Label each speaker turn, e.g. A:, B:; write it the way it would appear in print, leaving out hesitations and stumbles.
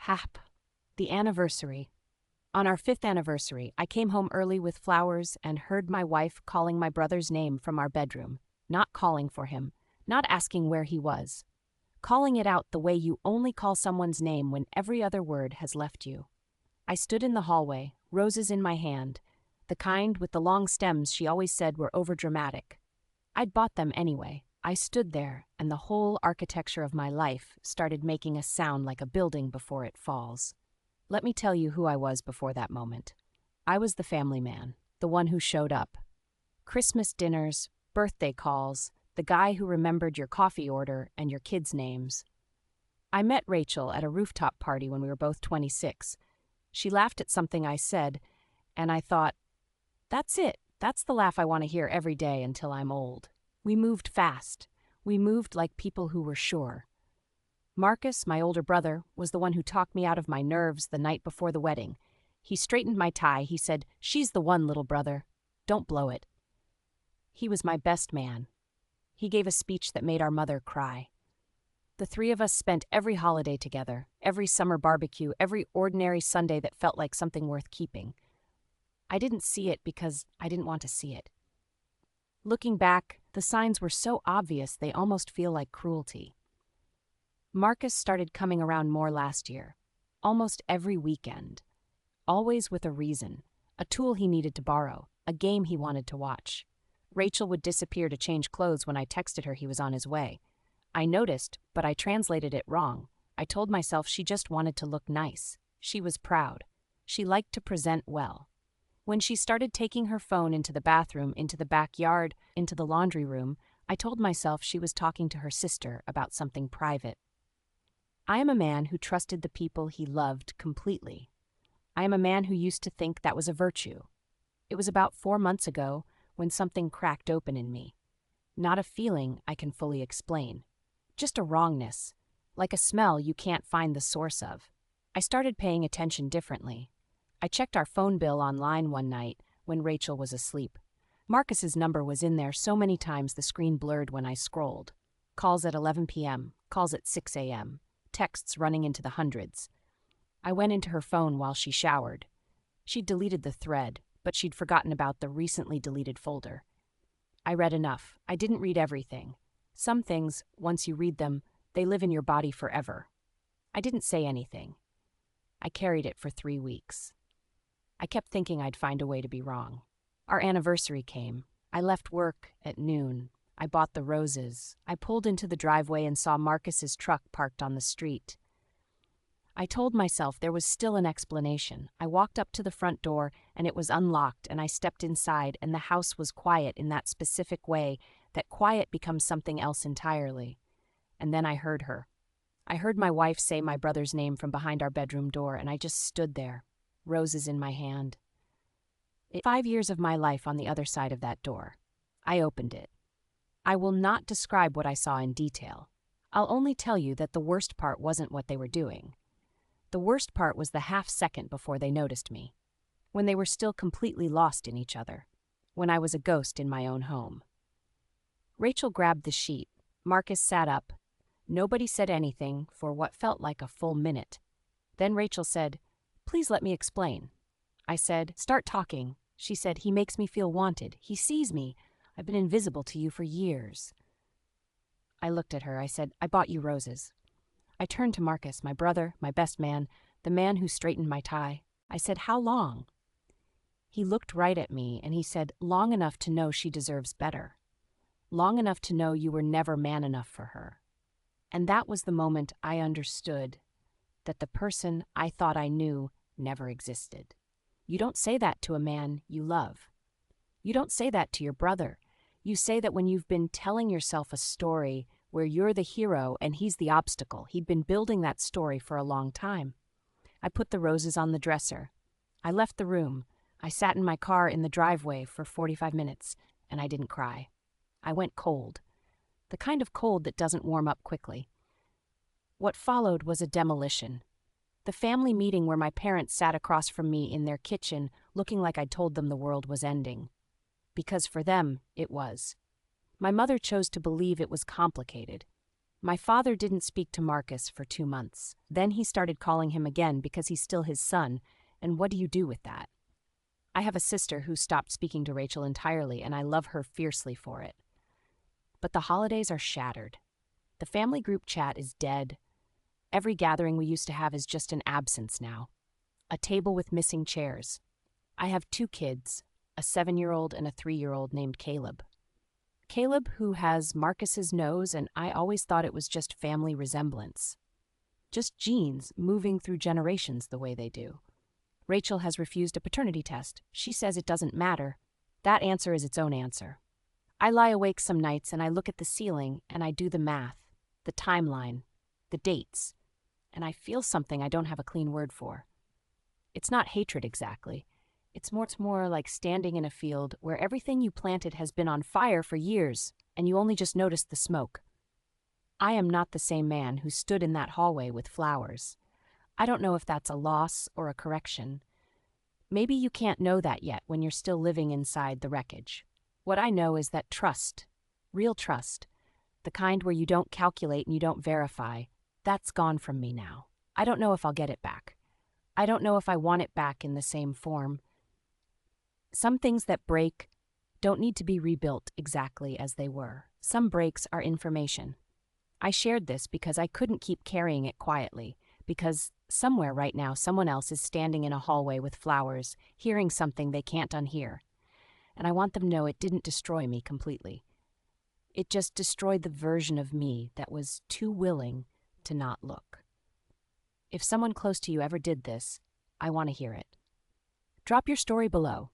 A: Hap. The anniversary. On our 5th anniversary, I came home early with flowers and heard my wife calling my brother's name from our bedroom. Not calling for him, not asking where he was. Calling it out the way you only call someone's name when every other word has left you. I stood in the hallway, roses in my hand, the kind with the long stems she always said were overdramatic. I'd bought them anyway. I stood there, and the whole architecture of my life started making a sound like a building before it falls. Let me tell you who I was before that moment. I was the family man, the one who showed up. Christmas dinners, birthday calls, the guy who remembered your coffee order and your kids' names. I met Rachel at a rooftop party when we were both 26. She laughed at something I said, and I thought, that's it. That's the laugh I want to hear every day until I'm old. We moved fast. We moved like people who were sure. Marcus, my older brother, was the one who talked me out of my nerves the night before the wedding. He straightened my tie. He said, "She's the one, little brother. Don't blow it." He was my best man. He gave a speech that made our mother cry. The three of us spent every holiday together, every summer barbecue, every ordinary Sunday that felt like something worth keeping. I didn't see it because I didn't want to see it. Looking back, the signs were so obvious they almost feel like cruelty. Marcus started coming around more last year, almost every weekend. Always with a reason, a tool he needed to borrow, a game he wanted to watch. Rachel would disappear to change clothes when I texted her he was on his way. I noticed, but I translated it wrong. I told myself she just wanted to look nice. She was proud. She liked to present well. When she started taking her phone into the bathroom, into the backyard, into the laundry room, I told myself she was talking to her sister about something private. I am a man who trusted the people he loved completely. I am a man who used to think that was a virtue. It was about 4 months ago when something cracked open in me. Not a feeling I can fully explain. Just a wrongness, like a smell you can't find the source of. I started paying attention differently. I checked our phone bill online one night when Rachel was asleep. Marcus's number was in there so many times the screen blurred when I scrolled. Calls at 11 p.m., calls at 6 a.m., texts running into the hundreds. I went into her phone while she showered. She'd deleted the thread, but she'd forgotten about the recently deleted folder. I read enough. I didn't read everything. Some things, once you read them, they live in your body forever. I didn't say anything. I carried it for 3 weeks. I kept thinking I'd find a way to be wrong. Our anniversary came. I left work at noon. I bought the roses. I pulled into the driveway and saw Marcus's truck parked on the street. I told myself there was still an explanation. I walked up to the front door and it was unlocked, and I stepped inside and the house was quiet in that specific way that quiet becomes something else entirely. And then I heard her. I heard my wife say my brother's name from behind our bedroom door, and I just stood there, roses in my hand. 5 years of my life on the other side of that door. I opened it. I will not describe what I saw in detail. I'll only tell you that the worst part wasn't what they were doing. The worst part was the half second before they noticed me, when they were still completely lost in each other, when I was a ghost in my own home. Rachel grabbed the sheet. Marcus sat up. Nobody said anything for what felt like a full minute. Then Rachel said, "Please let me explain." I said, "Start talking." She said, "He makes me feel wanted. He sees me. I've been invisible to you for years." I looked at her. I said, "I bought you roses." I turned to Marcus, my brother, my best man, the man who straightened my tie. I said, "How long?" He looked right at me and he said, "Long enough to know she deserves better. Long enough to know you were never man enough for her." And that was the moment I understood that the person I thought I knew never existed. You don't say that to a man you love. You don't say that to your brother. You say that when you've been telling yourself a story where you're the hero and he's the obstacle. He'd been building that story for a long time. I put the roses on the dresser. I left the room. I sat in my car in the driveway for 45 minutes, and I didn't cry. I went cold. The kind of cold that doesn't warm up quickly. What followed was a demolition. The family meeting where my parents sat across from me in their kitchen, looking like I'd told them the world was ending. Because for them, it was. My mother chose to believe it was complicated. My father didn't speak to Marcus for 2 months. Then he started calling him again because he's still his son, and what do you do with that? I have a sister who stopped speaking to Rachel entirely, and I love her fiercely for it. But the holidays are shattered. The family group chat is dead. Every gathering we used to have is just an absence now. A table with missing chairs. I have 2 kids, a 7-year-old and a 3-year-old named Caleb. Caleb, who has Marcus's nose, and I always thought it was just family resemblance. Just genes moving through generations the way they do. Rachel has refused a paternity test. She says it doesn't matter. That answer is its own answer. I lie awake some nights and I look at the ceiling and I do the math, the timeline, the dates, and I feel something I don't have a clean word for. It's not hatred exactly. It's more like standing in a field where everything you planted has been on fire for years and you only just noticed the smoke. I am not the same man who stood in that hallway with flowers. I don't know if that's a loss or a correction. Maybe you can't know that yet when you're still living inside the wreckage. What I know is that trust, real trust, the kind where you don't calculate and you don't verify, that's gone from me now. I don't know if I'll get it back. I don't know if I want it back in the same form. Some things that break don't need to be rebuilt exactly as they were. Some breaks are information. I shared this because I couldn't keep carrying it quietly, because somewhere right now someone else is standing in a hallway with flowers, hearing something they can't unhear. And I want them to know it didn't destroy me completely. It just destroyed the version of me that was too willing to not look. If someone close to you ever did this, I want to hear it. Drop your story below.